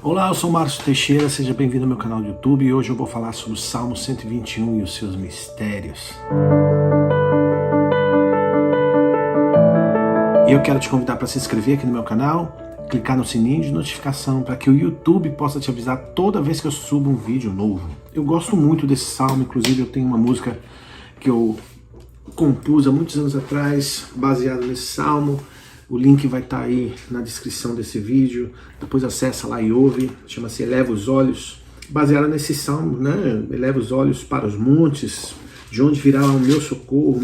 Olá, eu sou Márcio Teixeira, seja bem-vindo ao meu canal do YouTube e hoje eu vou falar sobre o Salmo 121 e os seus mistérios. E eu quero te convidar para se inscrever aqui no meu canal, clicar no sininho de notificação para que o YouTube possa te avisar toda vez que eu subo um vídeo novo. Eu gosto muito desse salmo, inclusive eu tenho uma música que eu compus há muitos anos atrás, baseada nesse salmo. O link vai estar aí na descrição desse vídeo, depois acessa lá e ouve, chama-se Eleva os Olhos, baseada nesse salmo, né? Eleva os olhos para os montes, de onde virá o meu socorro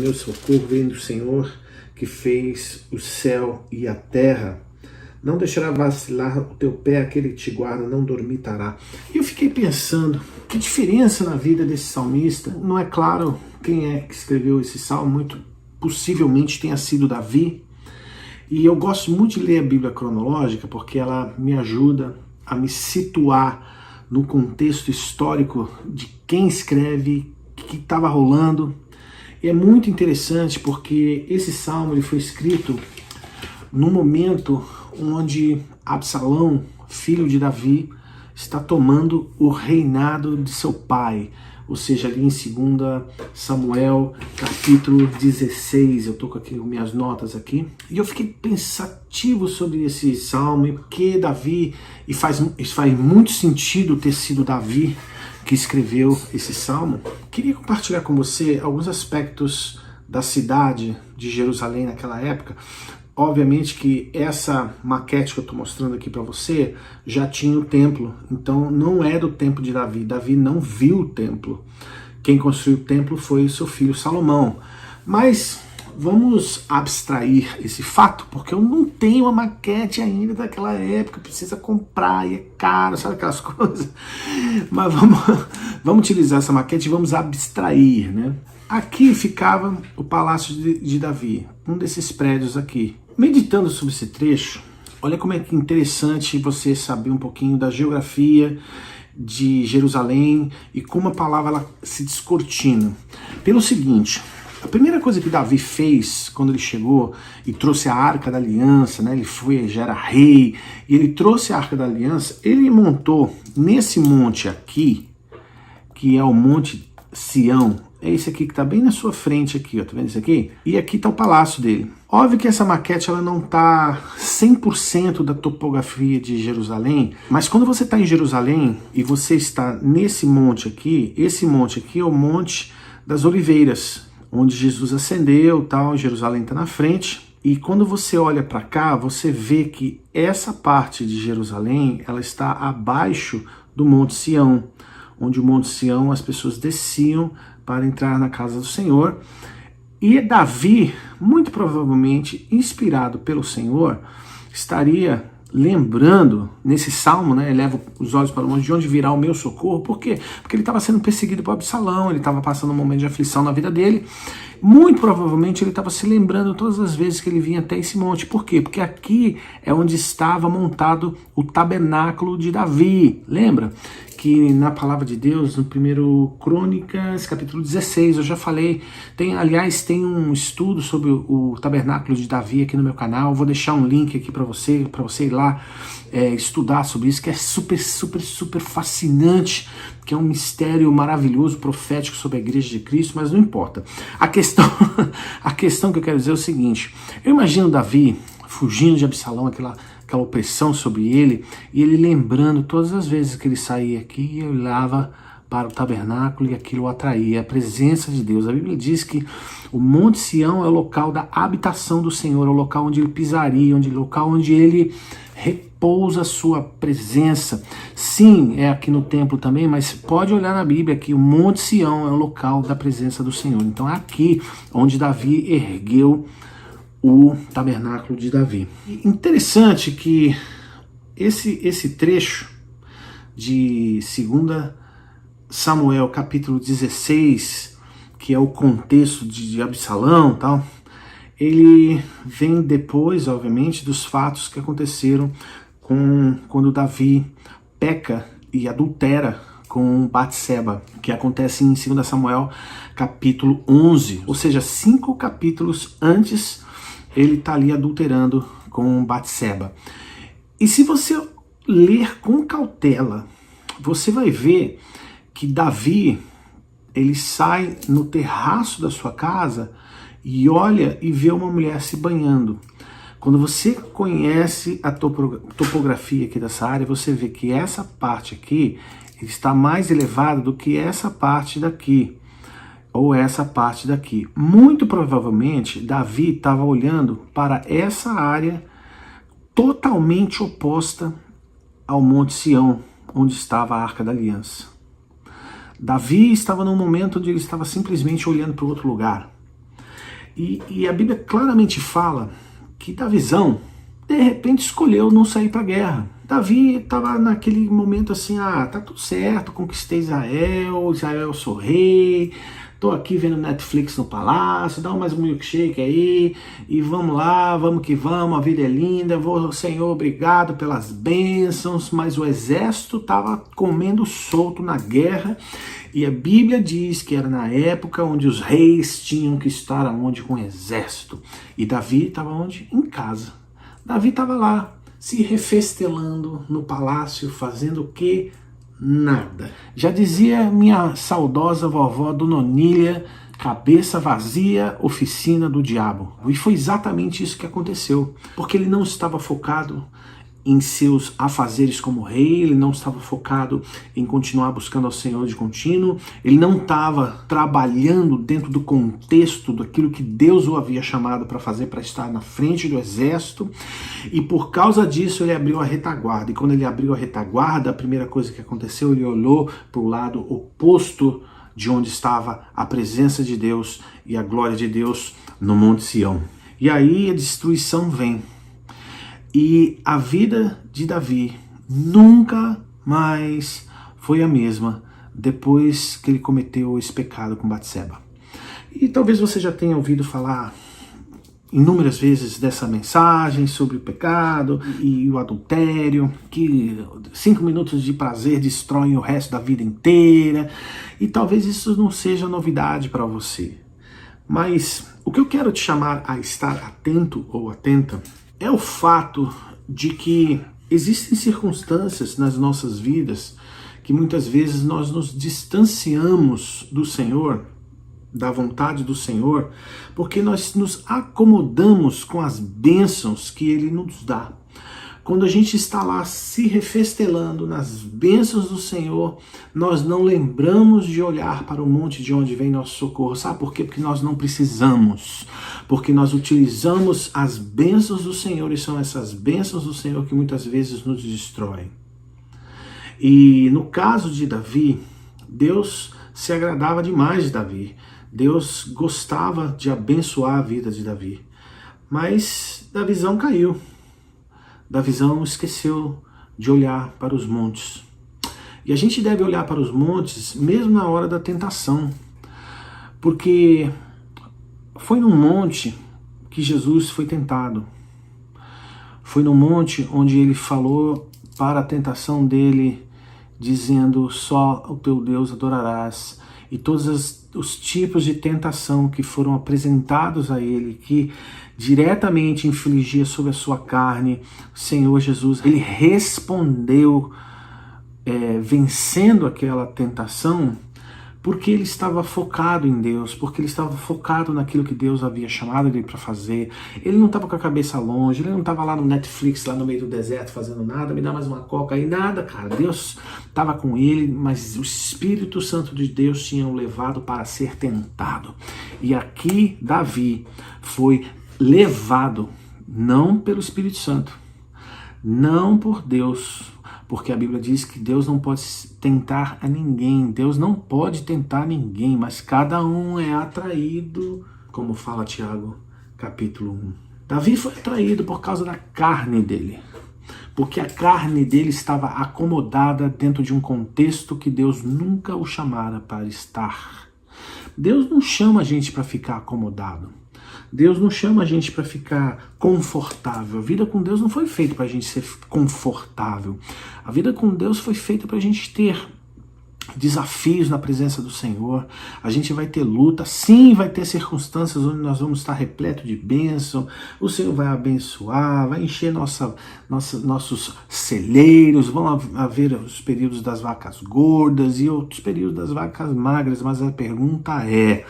vem do Senhor, que fez o céu e a terra. Não deixará vacilar o teu pé, aquele que te guarda, não dormitará. E eu fiquei pensando, que diferença na vida desse salmista. Não é claro quem é que escreveu esse salmo, muito possivelmente tenha sido Davi. E eu gosto muito de ler a Bíblia cronológica porque ela me ajuda a me situar no contexto histórico de quem escreve, o que estava rolando. E é muito interessante porque esse salmo ele foi escrito num momento onde Absalão, filho de Davi, está tomando o reinado de seu pai. Ou seja, ali em 2 Samuel, capítulo 16, eu estou com aqui minhas notas aqui, e eu fiquei pensativo sobre esse salmo, porque Davi, e faz muito sentido ter sido Davi que escreveu esse salmo. Queria compartilhar com você alguns aspectos da cidade de Jerusalém naquela época. Obviamente que essa maquete que eu estou mostrando aqui para você já tinha o templo, então não é do tempo de Davi. Davi não viu o templo. Quem construiu o templo foi o seu filho Salomão. Mas vamos abstrair esse fato, porque eu não tenho uma maquete ainda daquela época, precisa comprar e é caro, sabe aquelas coisas? Mas vamos utilizar essa maquete e vamos abstrair, né? Aqui ficava o Palácio de Davi, um desses prédios aqui. Meditando sobre esse trecho, olha como é que interessante você saber um pouquinho da geografia de Jerusalém e como a palavra ela se descortina. Pelo seguinte, a primeira coisa que Davi fez quando ele chegou e trouxe a Arca da Aliança, né, já era rei, e ele trouxe a Arca da Aliança, ele montou nesse monte aqui, que é o Monte Sião. É esse aqui que está bem na sua frente aqui, ó, tá vendo isso aqui? E aqui está o palácio dele. Óbvio que essa maquete ela não está 100% da topografia de Jerusalém, mas quando você está em Jerusalém e você está nesse monte aqui, esse monte aqui é o Monte das Oliveiras, onde Jesus ascendeu, tal, Jerusalém está na frente. E quando você olha para cá, você vê que essa parte de Jerusalém ela está abaixo do Monte Sião, onde o Monte Sião as pessoas desciam para entrar na casa do Senhor. E Davi, muito provavelmente inspirado pelo Senhor, estaria lembrando nesse salmo, né, eleva os olhos para o monte, de onde virá o meu socorro. Por quê? Porque ele estava sendo perseguido por Absalão, ele estava passando um momento de aflição na vida dele. Muito provavelmente ele estava se lembrando todas as vezes que ele vinha até esse monte. Por quê? Porque aqui é onde estava montado o tabernáculo de Davi. Lembra? Que na palavra de Deus, no 1 Crônicas, capítulo 16, eu já falei, aliás, tem um estudo sobre o tabernáculo de Davi aqui no meu canal, vou deixar um link aqui para você ir lá estudar sobre isso, que é super fascinante, que é um mistério maravilhoso, profético sobre a igreja de Cristo, mas não importa. A questão que eu quero dizer é o seguinte, eu imagino Davi fugindo de Absalão, aquela opressão sobre ele, e ele lembrando todas as vezes que ele saía aqui e olhava para o tabernáculo e aquilo o atraía, a presença de Deus. A Bíblia diz que o Monte Sião é o local da habitação do Senhor, é o local onde ele pisaria, o local onde ele repousa a sua presença. Sim, é aqui no templo também, mas pode olhar na Bíblia que o Monte Sião é o local da presença do Senhor. Então é aqui onde Davi ergueu o tabernáculo de Davi. Interessante que esse trecho de 2 Samuel capítulo 16, que é o contexto de Absalão e tal, ele vem depois, obviamente, dos fatos que aconteceram quando Davi peca e adultera com Batseba, que acontece em 2 Samuel capítulo 11, ou seja, 5 capítulos antes ele está ali adulterando com Batseba. E se você ler com cautela, você vai ver que Davi, ele sai no terraço da sua casa e olha e vê uma mulher se banhando. Quando você conhece a topografia aqui dessa área, você vê que essa parte aqui está mais elevada do que essa parte daqui, ou essa parte daqui. Muito provavelmente, Davi estava olhando para essa área totalmente oposta ao Monte Sião, onde estava a Arca da Aliança. Davi estava num momento onde ele estava simplesmente olhando para outro lugar. E a Bíblia claramente fala que Davizão, de repente, escolheu não sair para a guerra. Davi estava naquele momento assim, tá tudo certo, conquistei Israel, eu sou rei, tô aqui vendo Netflix no palácio, dá mais um milkshake aí, e vamos lá, vamos que vamos, a vida é linda, Senhor, obrigado pelas bênçãos, mas o exército estava comendo solto na guerra, e a Bíblia diz que era na época onde os reis tinham que estar aonde com o exército, e Davi estava onde? Em casa. Davi estava lá, se refestelando no palácio, fazendo o quê? Nada. Já dizia minha saudosa vovó Dona Onília, cabeça vazia, oficina do diabo. E foi exatamente isso que aconteceu, porque ele não estava focado em seus afazeres como rei, ele não estava focado em continuar buscando ao Senhor de contínuo, ele não estava trabalhando dentro do contexto daquilo que Deus o havia chamado para fazer, para estar na frente do exército, e por causa disso ele abriu a retaguarda, e quando ele abriu a retaguarda, a primeira coisa que aconteceu, ele olhou para o lado oposto de onde estava a presença de Deus e a glória de Deus no Monte Sião. E aí a destruição vem. E a vida de Davi nunca mais foi a mesma depois que ele cometeu esse pecado com Batseba. E talvez você já tenha ouvido falar inúmeras vezes dessa mensagem sobre o pecado e o adultério, que 5 minutos de prazer destroem o resto da vida inteira. E talvez isso não seja novidade para você. Mas o que eu quero te chamar a estar atento ou atenta é o fato de que existem circunstâncias nas nossas vidas que muitas vezes nós nos distanciamos do Senhor, da vontade do Senhor, porque nós nos acomodamos com as bênçãos que Ele nos dá. Quando a gente está lá se refestelando nas bênçãos do Senhor, nós não lembramos de olhar para o monte de onde vem nosso socorro. Sabe por quê? Porque nós não precisamos. Porque nós utilizamos as bênçãos do Senhor e são essas bênçãos do Senhor que muitas vezes nos destroem. E no caso de Davi, Deus se agradava demais de Davi. Deus gostava de abençoar a vida de Davi. Mas Davizão caiu. Davizão esqueceu de olhar para os montes. E a gente deve olhar para os montes mesmo na hora da tentação. Porque foi num monte que Jesus foi tentado. Foi no monte onde ele falou para a tentação dele, dizendo: só o teu Deus adorarás. E todos os tipos de tentação que foram apresentados a ele, que diretamente infligia sobre a sua carne, o Senhor Jesus, ele respondeu vencendo aquela tentação, porque ele estava focado em Deus, porque ele estava focado naquilo que Deus havia chamado ele para fazer. Ele não estava com a cabeça longe, ele não estava lá no Netflix, lá no meio do deserto, fazendo nada, me dá mais uma coca aí, nada, cara. Deus estava com ele, mas o Espírito Santo de Deus tinha o levado para ser tentado. E aqui Davi foi levado, não pelo Espírito Santo, não por Deus, porque a Bíblia diz que Deus não pode tentar a ninguém, Deus não pode tentar ninguém, mas cada um é atraído, como fala Tiago, capítulo 1. Davi foi atraído por causa da carne dele, porque a carne dele estava acomodada dentro de um contexto que Deus nunca o chamara para estar. Deus não chama a gente para ficar acomodado. Deus não chama a gente para ficar confortável. A vida com Deus não foi feita para a gente ser confortável. A vida com Deus foi feita para a gente ter desafios na presença do Senhor, a gente vai ter luta, sim, vai ter circunstâncias onde nós vamos estar repleto de bênção, o Senhor vai abençoar, vai encher nossos celeiros, vão haver os períodos das vacas gordas e outros períodos das vacas magras, mas a pergunta é: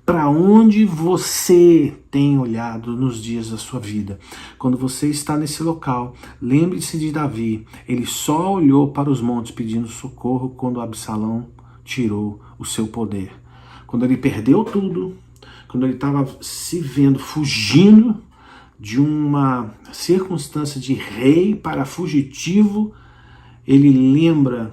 para onde você tem olhado nos dias da sua vida? Quando você está nesse local, lembre-se de Davi. Ele só olhou para os montes pedindo socorro quando Absalão tirou o seu poder. Quando ele perdeu tudo, quando ele estava se vendo fugindo de uma circunstância de rei para fugitivo, ele lembra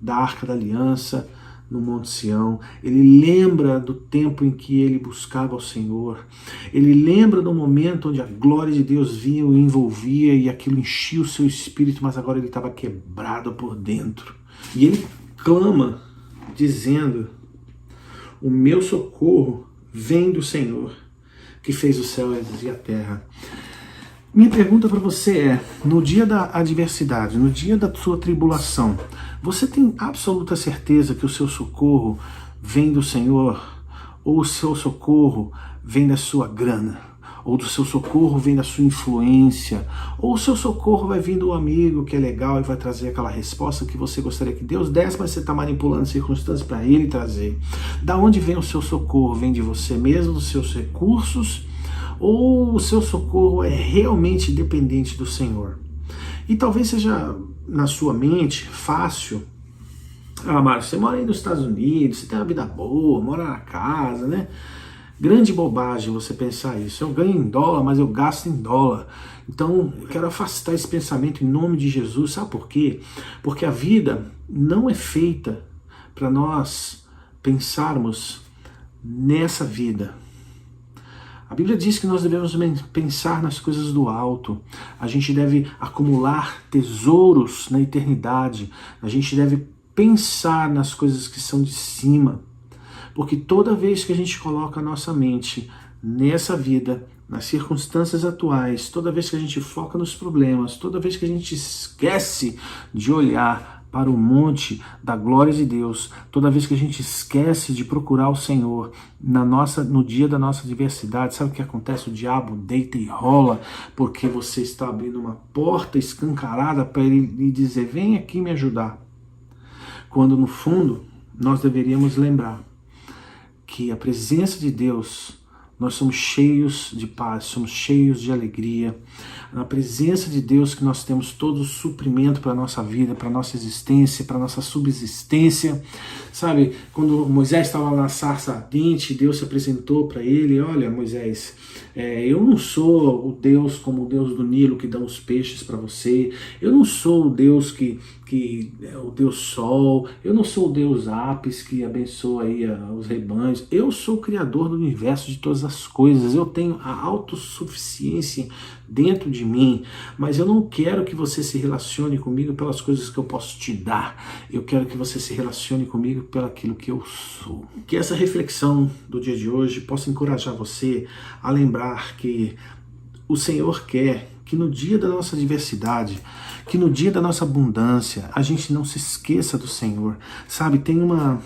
da Arca da Aliança, no Monte Sião, ele lembra do tempo em que ele buscava o Senhor, ele lembra do momento onde a glória de Deus vinha e o envolvia e aquilo enchia o seu espírito, mas agora ele estava quebrado por dentro. E ele clama, dizendo: o meu socorro vem do Senhor, que fez o céu e a terra. Minha pergunta para você é: no dia da adversidade, no dia da sua tribulação, você tem absoluta certeza que o seu socorro vem do Senhor? Ou o seu socorro vem da sua grana? Ou do seu socorro vem da sua influência? Ou o seu socorro vai vir do amigo que é legal e vai trazer aquela resposta que você gostaria que Deus desse, mas você está manipulando circunstâncias para ele trazer? Da onde vem o seu socorro? Vem de você mesmo, dos seus recursos? Ou o seu socorro é realmente dependente do Senhor? E talvez seja na sua mente fácil: ah, Márcio, você mora aí nos Estados Unidos, você tem uma vida boa, mora na casa, né? Grande bobagem você pensar isso. Eu ganho em dólar, mas eu gasto em dólar. Então, eu quero afastar esse pensamento em nome de Jesus. Sabe por quê? Porque a vida não é feita para nós pensarmos nessa vida. A Bíblia diz que nós devemos pensar nas coisas do alto. A gente deve acumular tesouros na eternidade. A gente deve pensar nas coisas que são de cima. Porque toda vez que a gente coloca a nossa mente nessa vida, nas circunstâncias atuais, toda vez que a gente foca nos problemas, toda vez que a gente esquece de olhar para o monte da glória de Deus, toda vez que a gente esquece de procurar o Senhor no dia da nossa adversidade, sabe o que acontece? O diabo deita e rola, porque você está abrindo uma porta escancarada para ele lhe dizer: vem aqui me ajudar. Quando no fundo nós deveríamos lembrar que a presença de Deus, nós somos cheios de paz, somos cheios de alegria. Na presença de Deus que nós temos todo o suprimento para a nossa vida, para a nossa existência, para a nossa subsistência. Sabe, quando Moisés estava lá na sarça ardente, Deus se apresentou para ele: olha, Moisés, eu não sou o Deus como o Deus do Nilo que dá os peixes para você, eu não sou o Deus que é o Deus Sol, eu não sou o Deus Apis que abençoa aí os rebanhos, eu sou o Criador do universo, de todas as coisas, eu tenho a autossuficiência dentro de mim, mas eu não quero que você se relacione comigo pelas coisas que eu posso te dar, eu quero que você se relacione comigo pelo aquilo que eu sou. Que essa reflexão do dia de hoje possa encorajar você a lembrar que o Senhor quer que no dia da nossa adversidade, que no dia da nossa abundância, a gente não se esqueça do Senhor. Sabe, tem uma...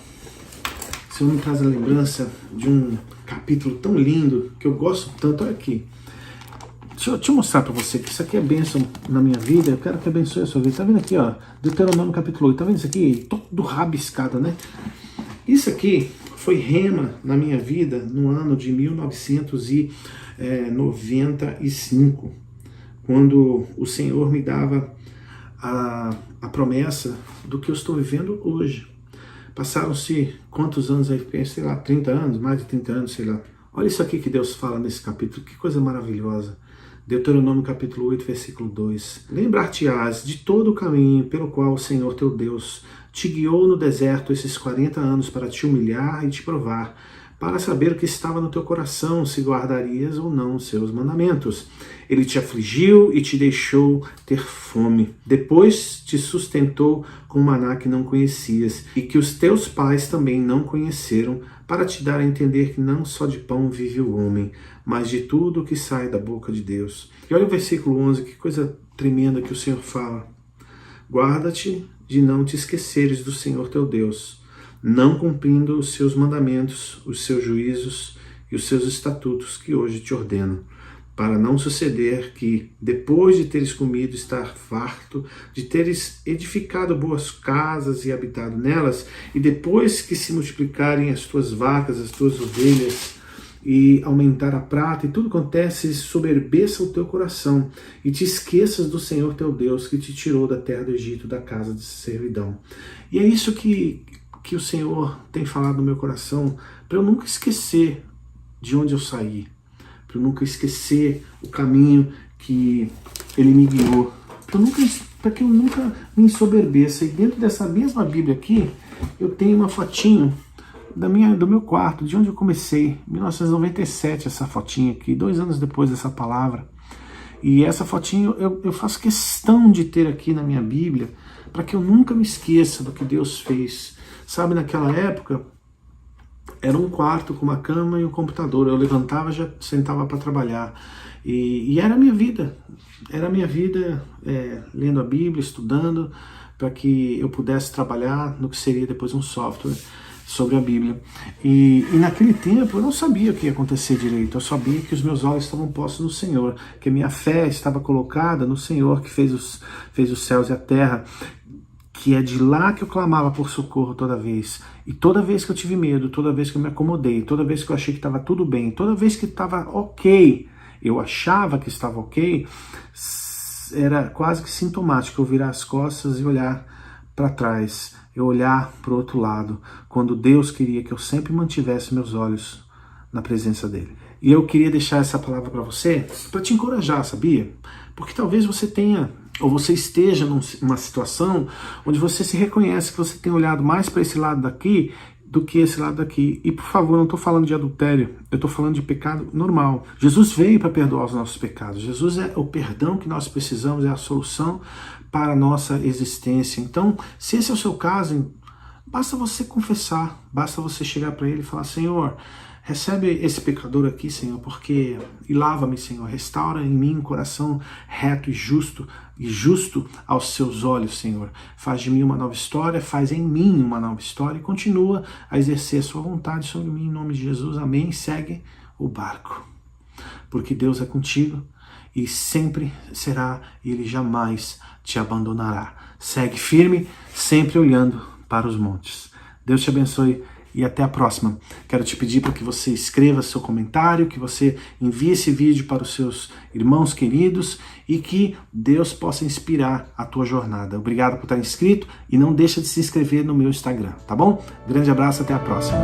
O Senhor me traz a lembrança de um capítulo tão lindo, que eu gosto tanto. Olha aqui. Deixa eu mostrar para você que isso aqui é bênção na minha vida. Eu quero que abençoe a sua vida. Tá vendo aqui, ó? Deuteronômio capítulo 8. Tá vendo isso aqui? Todo rabiscado, né? Isso aqui foi rema na minha vida no ano de 1995, quando o Senhor me dava a promessa do que eu estou vivendo hoje. Passaram-se quantos anos aí? Sei lá, 30 anos, mais de 30 anos, sei lá. Olha isso aqui que Deus fala nesse capítulo, que coisa maravilhosa. Deuteronômio capítulo 8, versículo 2. Lembrar-te-ás de todo o caminho pelo qual o Senhor teu Deus te guiou no deserto esses 40 anos para te humilhar e te provar, para saber o que estava no teu coração, se guardarias ou não os seus mandamentos. Ele te afligiu e te deixou ter fome. Depois te sustentou com maná que não conhecias, e que os teus pais também não conheceram, para te dar a entender que não só de pão vive o homem, mas de tudo o que sai da boca de Deus. E olha o versículo 11, que coisa tremenda que o Senhor fala. Guarda-te de não te esqueceres do Senhor teu Deus, não cumprindo os seus mandamentos, os seus juízos e os seus estatutos que hoje te ordeno, para não suceder que, depois de teres comido, estar farto, de teres edificado boas casas e habitado nelas, e depois que se multiplicarem as tuas vacas, as tuas ovelhas, e aumentar a prata, e tudo acontece, soberbeça o teu coração, e te esqueças do Senhor teu Deus, que te tirou da terra do Egito, da casa de servidão. E é isso que o Senhor tem falado no meu coração, para eu nunca esquecer de onde eu saí, para eu nunca esquecer o caminho que Ele me guiou, para que eu nunca me ensoberbeça. E dentro dessa mesma Bíblia aqui, eu tenho uma fotinho do meu quarto, de onde eu comecei, 1997, essa fotinha aqui, 2 anos depois dessa palavra. E essa fotinho eu faço questão de ter aqui na minha Bíblia, para que eu nunca me esqueça do que Deus fez. Sabe, naquela época, era um quarto com uma cama e um computador. Eu levantava e já sentava para trabalhar. E era a minha vida. Era a minha vida lendo a Bíblia, estudando, para que eu pudesse trabalhar no que seria depois um software sobre a Bíblia. E naquele tempo eu não sabia o que ia acontecer direito. Eu sabia que os meus olhos estavam postos no Senhor, que a minha fé estava colocada no Senhor, que fez os céus e a terra, que é de lá que eu clamava por socorro toda vez. E toda vez que eu tive medo, toda vez que eu me acomodei, toda vez que eu achei que estava tudo bem, toda vez que estava ok, eu achava que estava ok, era quase que sintomático eu virar as costas e olhar para trás, eu olhar para o outro lado, quando Deus queria que eu sempre mantivesse meus olhos na presença dele. E eu queria deixar essa palavra para você, para te encorajar, sabia? Porque talvez você tenha, ou você esteja numa situação onde você se reconhece que você tem olhado mais para esse lado daqui do que esse lado daqui. E por favor, não estou falando de adultério, eu estou falando de pecado normal. Jesus veio para perdoar os nossos pecados. Jesus é o perdão que nós precisamos, é a solução para a nossa existência. Então, se esse é o seu caso, basta você confessar, basta você chegar para Ele e falar: Senhor, recebe esse pecador aqui, Senhor, e lava-me, Senhor, restaura em mim um coração reto e justo aos seus olhos, Senhor. Faz de mim uma nova história, faz em mim uma nova história e continua a exercer a sua vontade sobre mim, em nome de Jesus, amém. Segue o barco, porque Deus é contigo e sempre será, e Ele jamais te abandonará. Segue firme, sempre olhando para os montes. Deus te abençoe e até a próxima. Quero te pedir para que você escreva seu comentário, que você envie esse vídeo para os seus irmãos queridos e que Deus possa inspirar a tua jornada. Obrigado por estar inscrito e não deixa de se inscrever no meu Instagram, tá bom? Grande abraço, até a próxima.